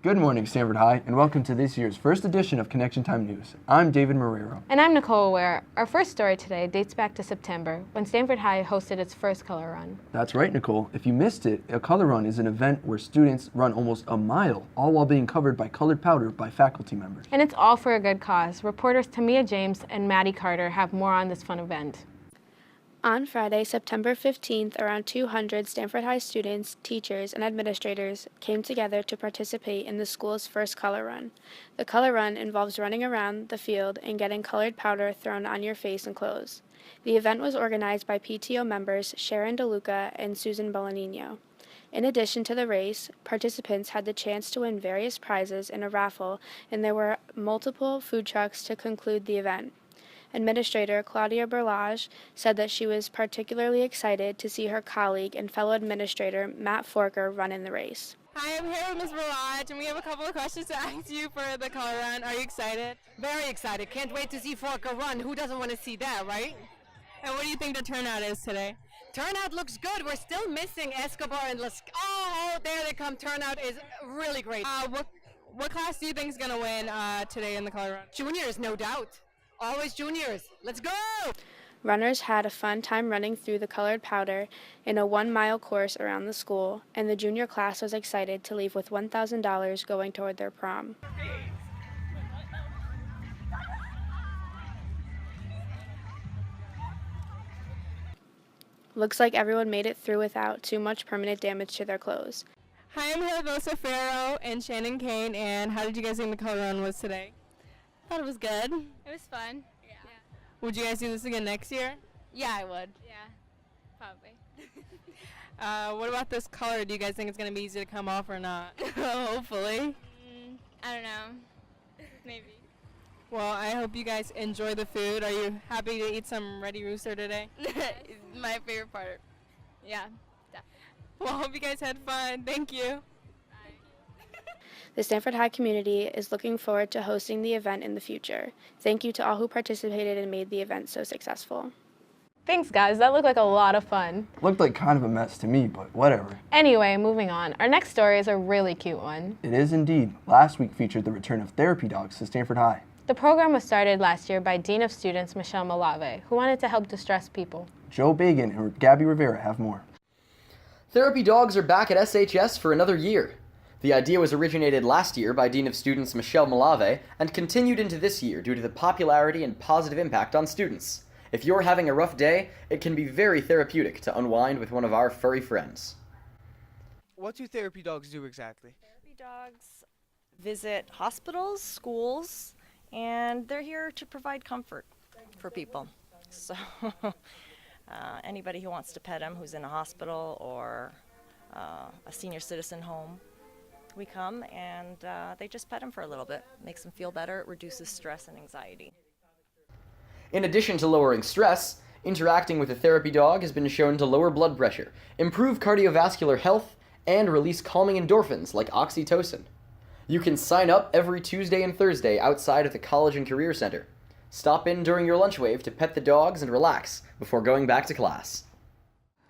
Good morning, Stanford High, and welcome to this year's first edition of Connection Time News. I'm David Marrero. And I'm Nicole Oware. Our first story today dates back to September, when Stanford High hosted its first color run. That's right, Nicole. If you missed it, a color run is an event where students run almost a mile, all while being covered by colored powder by faculty members. And it's all for a good cause. Reporters Tamia James and Maddie Carter have more on this fun event. On Friday, September 15th, around 200 Stanford High students, teachers, and administrators came together to participate in the school's first color run. The color run involves running around the field and getting colored powder thrown on your face and clothes. The event was organized by PTO members Sharon DeLuca and Susan Bolognino. In addition to the race, participants had the chance to win various prizes in a raffle, and there were multiple food trucks to conclude the event. Administrator Claudia Berlage said that she was particularly excited to see her colleague and fellow administrator Matt Forker run in the race. Hi, I'm here with Ms. Berlage, and we have a couple of questions to ask you for the color run. Are you excited? Very excited. Can't wait to see Forker run. Who doesn't want to see that, right? And what do you think the turnout is today? Turnout looks good. We're still missing Escobar and Oh, there they come. Turnout is really great. What class do you think is going to win today in the color run? Juniors, no doubt. Always juniors. Let's go! Runners had a fun time running through the colored powder in a 1-mile course around the school, and the junior class was excited to leave with $1,000 going toward their prom. Looks like everyone made it through without too much permanent damage to their clothes. Hi, I'm here with Elsa Farrow and Shannon Kane, and how did you guys think the color run was today? Thought it was good. It was fun. Yeah. Would you guys do this again next year? Yeah, I would. Yeah, probably. What about this color? Do you guys think it's going to be easy to come off or not? Hopefully. I don't know. Maybe. Well, I hope you guys enjoy the food. Are you happy to eat some Ready Rooster today? My favorite part. Yeah, definitely. Well, hope you guys had fun. Thank you. The Stanford High community is looking forward to hosting the event in the future. Thank you to all who participated and made the event so successful. Thanks, guys. That looked like a lot of fun. Looked like kind of a mess to me, but whatever. Anyway, moving on. Our next story is a really cute one. It is indeed. Last week featured the return of therapy dogs to Stanford High. The program was started last year by Dean of Students Michelle Malave, who wanted to help distressed people. Joe Bagan and Gabby Rivera have more. Therapy dogs are back at SHS for another year. The idea was originated last year by Dean of Students Michelle Malave and continued into this year due to the popularity and positive impact on students. If you're having a rough day, it can be very therapeutic to unwind with one of our furry friends. What do therapy dogs do exactly? Therapy dogs visit hospitals, schools, and they're here to provide comfort for people. So anybody who wants to pet them who's in a hospital or a senior citizen home, we come and they just pet them for a little bit. Makes them feel better. It reduces stress and anxiety. In addition to lowering stress, interacting with a therapy dog has been shown to lower blood pressure, improve cardiovascular health, and release calming endorphins like oxytocin. You can sign up every Tuesday and Thursday outside of the College and Career Center. Stop in during your lunch wave to pet the dogs and relax before going back to class.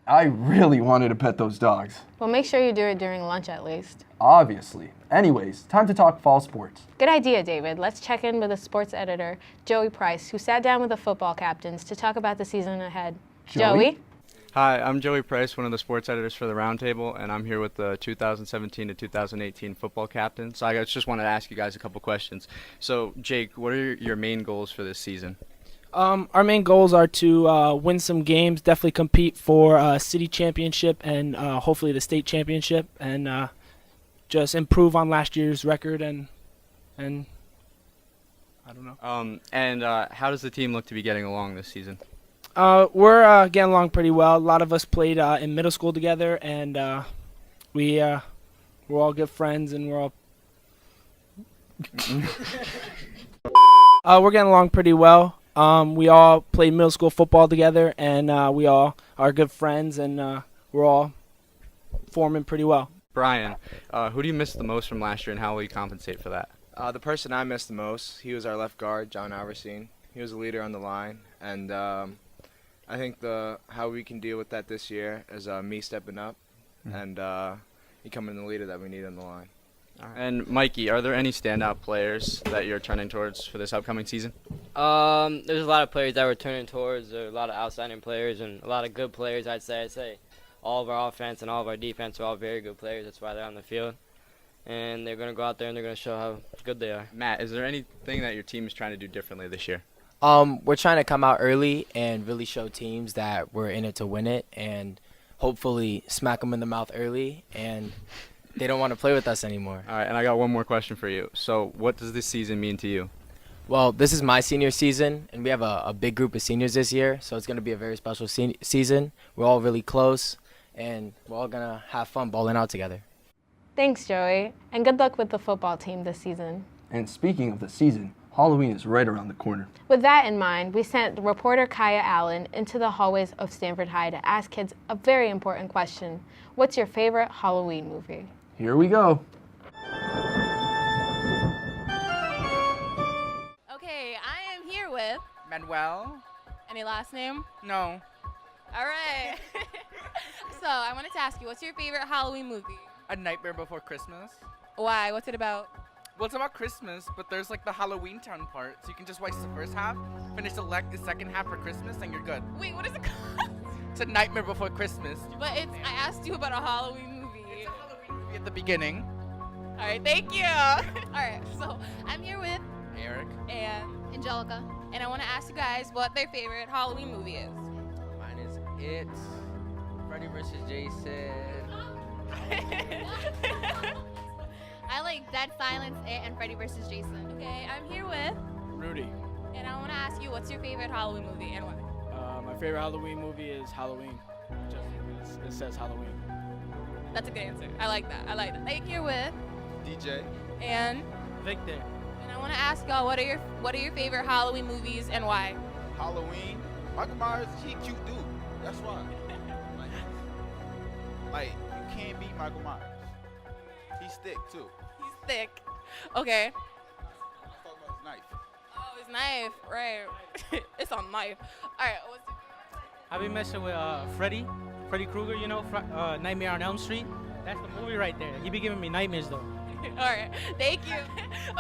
I really wanted to pet those dogs. Well, make sure you do it during lunch at least. Obviously. Anyways, time to talk fall sports. Good idea, David. Let's check in with the sports editor, Joey Price, who sat down with the football captains to talk about the season ahead. Joey? Hi, I'm Joey Price, one of the sports editors for the Roundtable, and I'm here with the 2017 to 2018 football captains. So I just wanted to ask you guys a couple questions. So, Jake, what are your main goals for this season? Our main goals are to win some games, definitely compete for city championship and hopefully the state championship, and just improve on last year's record and I don't know. And how does the team look to be getting along this season? We're getting along pretty well. A lot of us played in middle school together, and we're all good friends, and we're getting along pretty well. We all played middle school football together, and we all are good friends, and we're all forming pretty well. Brian, who do you miss the most from last year, and how will you compensate for that? The person I missed the most, he was our left guard, John Alverstein. He was a leader on the line, and I think how we can deal with that this year is me stepping up and becoming the leader that we need on the line. And Mikey, are there any standout players that you're turning towards for this upcoming season? There's a lot of players that we're turning towards. There are a lot of outstanding players and a lot of good players, I'd say all of our offense and all of our defense are all very good players. That's why they're on the field. And they're going to go out there and they're going to show how good they are. Matt, is there anything that your team is trying to do differently this year? We're trying to come out early and really show teams that we're in it to win it and hopefully smack them in the mouth early and they don't want to play with us anymore. All right, and I got one more question for you. So what does this season mean to you? Well, this is my senior season, and we have a big group of seniors this year, so it's going to be a very special season. We're all really close, and we're all going to have fun balling out together. Thanks, Joey, and good luck with the football team this season. And speaking of the season, Halloween is right around the corner. With that in mind, we sent reporter Kaya Allen into the hallways of Stanford High to ask kids a very important question. What's your favorite Halloween movie? Here we go. Okay, I am here with Manuel. any last name? No. All right. So I wanted to ask you, what's your favorite Halloween movie? A Nightmare Before Christmas. Why? What's it about? Well, it's about Christmas, but there's like the Halloween Town part, so you can just watch the first half, finish the second half for Christmas, and you're good. Wait, what is it called? It's A Nightmare Before Christmas. But I asked you about a Halloween movie. It's a Halloween movie at the beginning. All right, thank you. All right, so I'm here with Eric. and Angelica, and I want to ask you guys what their favorite Halloween movie is. Mine is It, Freddy vs. Jason. I like Dead Silence and Freddy vs. Jason. Okay, I'm here with, Rudy. and I want to ask you, what's your favorite Halloween movie and why? My favorite Halloween movie is Halloween. Just it says Halloween. That's a good answer. I like that. I'm here with DJ. and Victor. I want to ask y'all, what are your favorite Halloween movies and why? Halloween. Michael Myers, he cute dude. That's why. Like, you can't beat Michael Myers. He's thick too. He's thick. Okay. Let's talk about his knife. Oh, his knife. Right. It's a knife. All right. What's your I've been messing with Freddy Krueger, you know, Nightmare on Elm Street. That's the movie right there. He be giving me nightmares though. All right. Thank you.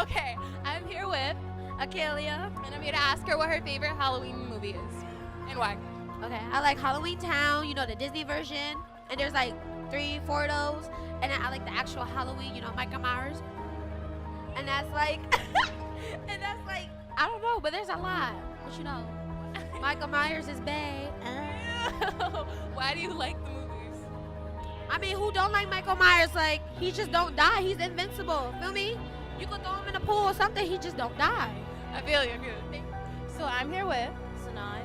Okay. I'm here with Akelia, and I'm here to ask her what her favorite Halloween movie is and why. Okay, I like Halloween Town, you know, the Disney version. And there's like 3-4 of those. And then I like the actual Halloween, you know, Michael Myers. And that's like, I don't know, but there's a lot. But you know, Michael Myers is bad. Why do you like the movies? I mean, who don't like Michael Myers? Like, he just don't die. He's invincible. Feel me? You could throw him in a pool or something. He just don't die. I feel you. So I'm here with Sanai,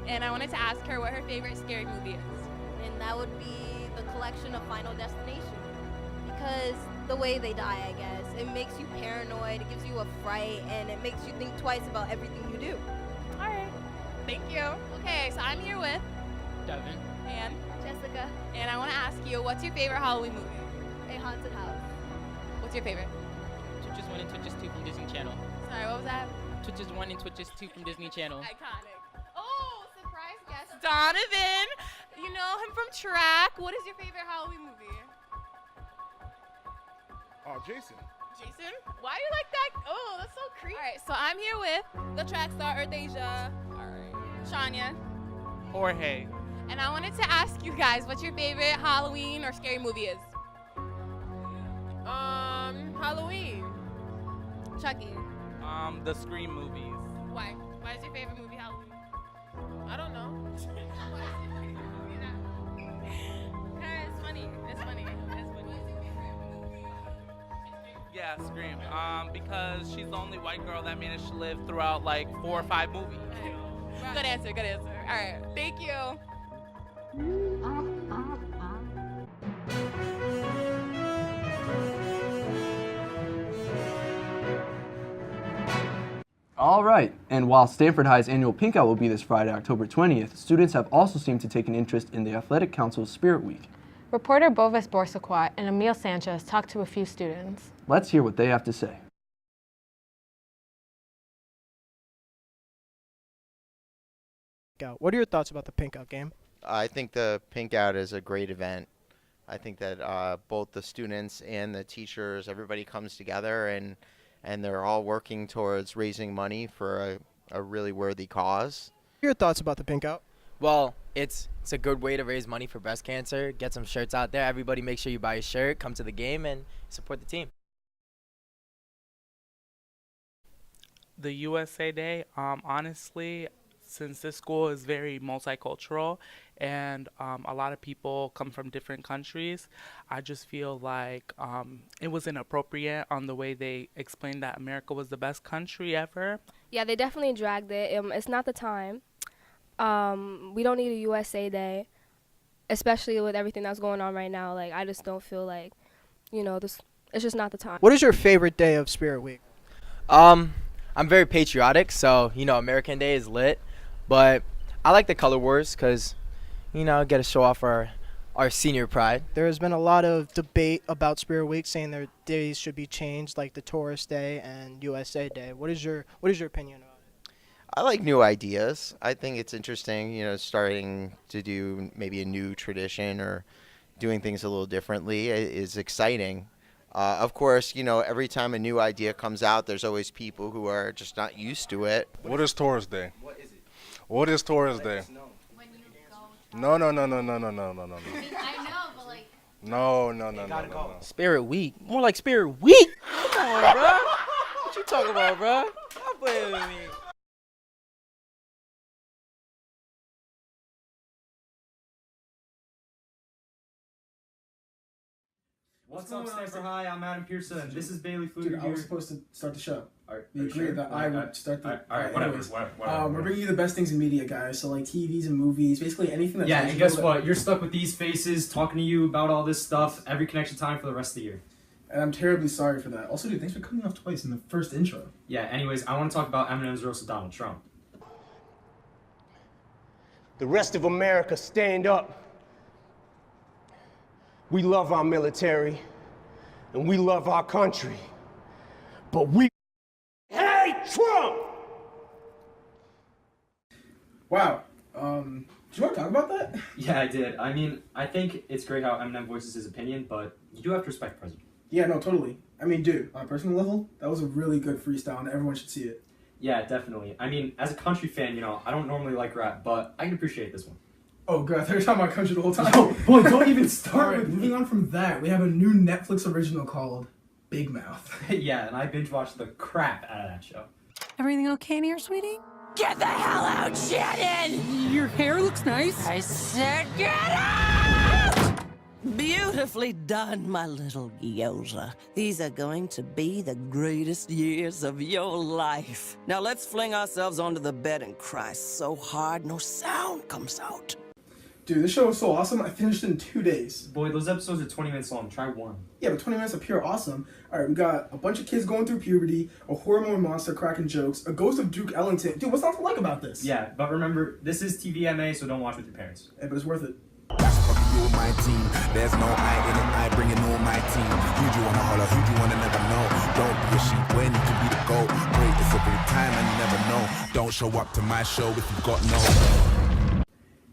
and I wanted to ask her what her favorite scary movie is. And that would be the collection of Final Destination. Because the way they die, I guess, it makes you paranoid, it gives you a fright, and it makes you think twice about everything you do. All right. Thank you. Okay, so I'm here with Devin. and Jessica, and I want to ask you, what's your favorite Halloween movie? A Haunted House. What's your favorite? Twitches 1 and Twitches 2 from Disney Channel. Sorry, what was that? Twitches 1 and Twitches 2 from Disney Channel. Iconic. Oh, surprise guest, Donovan. You know him from track. What is your favorite Halloween movie? Oh, Jason. Jason? Why do you like that? Oh, that's so creepy. All right, so I'm here with the track star, Earthasia. All right. Shania. Jorge. And I wanted to ask you guys what your favorite Halloween or scary movie is. Halloween. Chucky. The Scream movies. Why? Why is your favorite movie Halloween? I don't know. It's funny. It's funny. Yeah, Scream. Because she's the only white girl that managed to live throughout like 4 or 5 movies. Good answer. All right. Thank you. All right, and while Stanford High's annual Pink Out will be this Friday, October 20th, students have also seemed to take an interest in the Athletic Council's Spirit Week. Reporter Bovis Borsaquat and Emil Sanchez talked to a few students. Let's hear what they have to say. What are your thoughts about the Pink Out game? I think the Pink Out is a great event. I think that both the students and the teachers, everybody comes together and they're all working towards raising money for a really worthy cause. Your thoughts about the pink out? Well, it's a good way to raise money for breast cancer. Get some shirts out there. Everybody make sure you buy a shirt, come to the game, and support the team. The USA Day, honestly, since this school is very multicultural and a lot of people come from different countries, I just feel like it was inappropriate on the way they explained that America was the best country ever. Yeah, they definitely dragged it. It's not the time. We don't need a USA Day, especially with everything that's going on right now. Like, I just don't feel like, it's just not the time. What is your favorite day of Spirit Week? I'm very patriotic, so, American Day is lit. But I like the color wars because, get to show off our senior pride. There has been a lot of debate about Spirit Week, saying their days should be changed, like the Tourist Day and USA Day. What is your opinion about it? I like new ideas. I think it's interesting, starting to do maybe a new tradition or doing things a little differently is exciting. Of course, every time a new idea comes out, there's always people who are just not used to it. What is Tourist Day? What is Tourist Day? No. I know, but like. No. Spirit Week. More like Spirit Week. Come on, bro. What you talking about, bro? Stop playing with me. What's up, Stanford High? I'm Adam Pearson. This is Bailey Flutie. Dude, I was supposed to start the show. Alright, We agreed that I would start the. Alright, whatever. We're bringing you the best things in media, guys. So like TVs and movies, basically anything that's. Yeah, and guess what? You're stuck with these faces talking to you about all this stuff every connection time for the rest of the year. And I'm terribly sorry for that. Also, dude, thanks for cutting off twice in the first intro. Yeah. Anyways, I want to talk about Eminem's roast of Donald Trump. The rest of America, stand up. We love our military, and we love our country, but we hate Trump! Wow. Do you want to talk about that? Yeah, I did. I mean, I think it's great how Eminem voices his opinion, but you do have to respect the president. Yeah, no, totally. I mean, dude, on a personal level, that was a really good freestyle, and everyone should see it. Yeah, definitely. I mean, as a country fan, I don't normally like rap, but I can appreciate this one. Oh god, they're talking about country the whole time. No, boy, don't even start Alright, with moving on from that, we have a new Netflix original called Big Mouth. Yeah, and I binge watched the crap out of that show. Everything okay in here, sweetie? Get the hell out, Shannon! Your hair looks nice. I said get out! Beautifully done, my little gyoza. These are going to be the greatest years of your life. Now let's fling ourselves onto the bed and cry so hard no sound comes out. Dude, this show was so awesome, I finished it in 2 days. Boy, those episodes are 20 minutes long. Try one. Yeah, but 20 minutes of pure awesome. Alright, we got a bunch of kids going through puberty, a hormone monster cracking jokes, a ghost of Duke Ellington. Dude, what's not to like about this? Yeah, but remember, this is TVMA, so don't watch with your parents. Hey, but it's worth it. You on my team. There's no I in it, I bring it on my team. Who do you wanna holler, who do you wanna never know? Don't be a sheep when you can be the goat. Greatest of all time and you never know. Don't show up to my show if you've got no.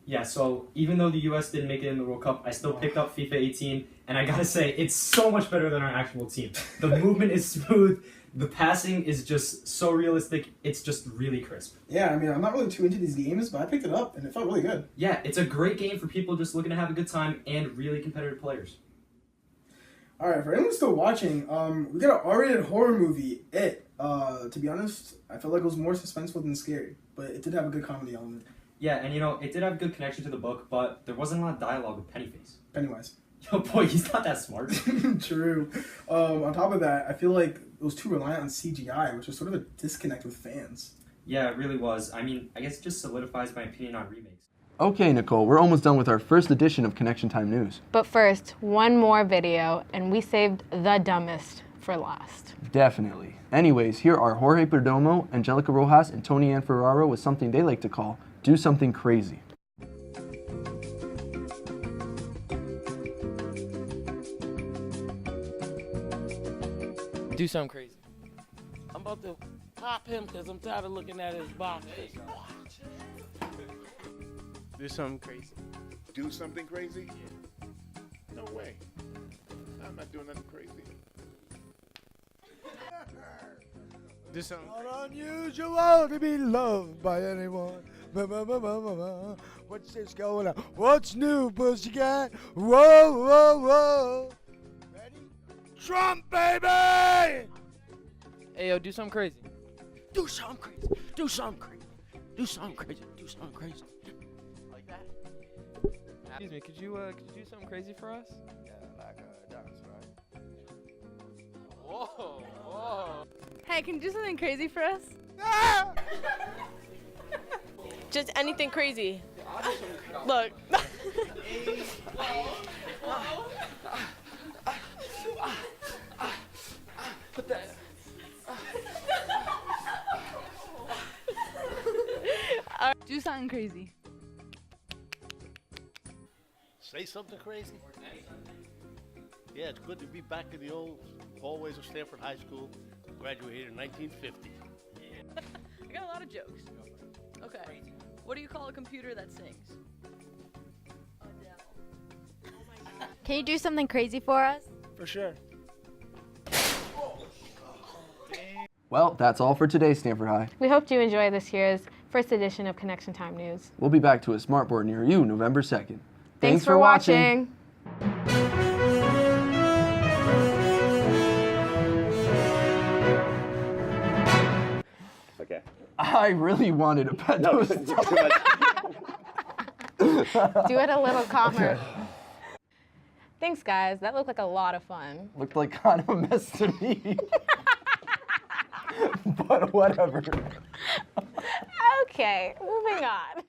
Yeah, so even though the US didn't make it in the World Cup, I still picked up FIFA 18, and I gotta say, it's so much better than our actual team. The movement is smooth, the passing is just so realistic, it's just really crisp. Yeah, I mean, I'm not really too into these games, but I picked it up, and it felt really good. Yeah, it's a great game for people just looking to have a good time and really competitive players. Alright, for anyone still watching, we got an R-rated horror movie, It. To be honest, I felt like it was more suspenseful than scary, but it did have a good comedy element. Yeah, and it did have a good connection to the book, but there wasn't a lot of dialogue with Pennywise. Yo, boy, he's not that smart. True. On top of that, I feel like it was too reliant on CGI, which was sort of a disconnect with fans. Yeah, it really was. I mean, I guess it just solidifies my opinion on remakes. Okay, Nicole, we're almost done with our first edition of Connection Time News. But first, one more video, and we saved the dumbest for last. Definitely. Anyways, here are Jorge Perdomo, Angelica Rojas, and Tony Ann Ferraro with something they like to call Do Something Crazy. Do something crazy. I'm about to pop him because I'm tired of looking at his box. Do something crazy. Do something crazy? No way. I'm not doing nothing crazy. Do something. Not unusual to be loved by anyone. What's this going on? What's new, pussycat? Whoa, whoa, whoa. Ready? Trump, baby! Hey, yo, do something crazy. Do something crazy. Do something crazy. Do something crazy. Do something crazy. Like that? Excuse me, could you do something crazy for us? Yeah, like a dance, right? Whoa, whoa. Hey, can you do something crazy for us? Just anything crazy. Look. Put that. Do something crazy. Say something crazy. Yeah, it's good to be back in the old hallways of Stanford High School. Graduated in 1950. I got a lot of jokes. Okay. What do you call a computer that sings? Can you do something crazy for us? For sure. Well, that's all for today, Stanford High. We hope you enjoy this year's first edition of Connection Time News. We'll be back to a smartboard near you November 2nd. Thanks for watching. Okay. I really wanted to pet those dogs. Do it a little calmer. Okay. Thanks, guys. That looked like a lot of fun. Looked like kind of a mess to me. But whatever. Okay, moving on.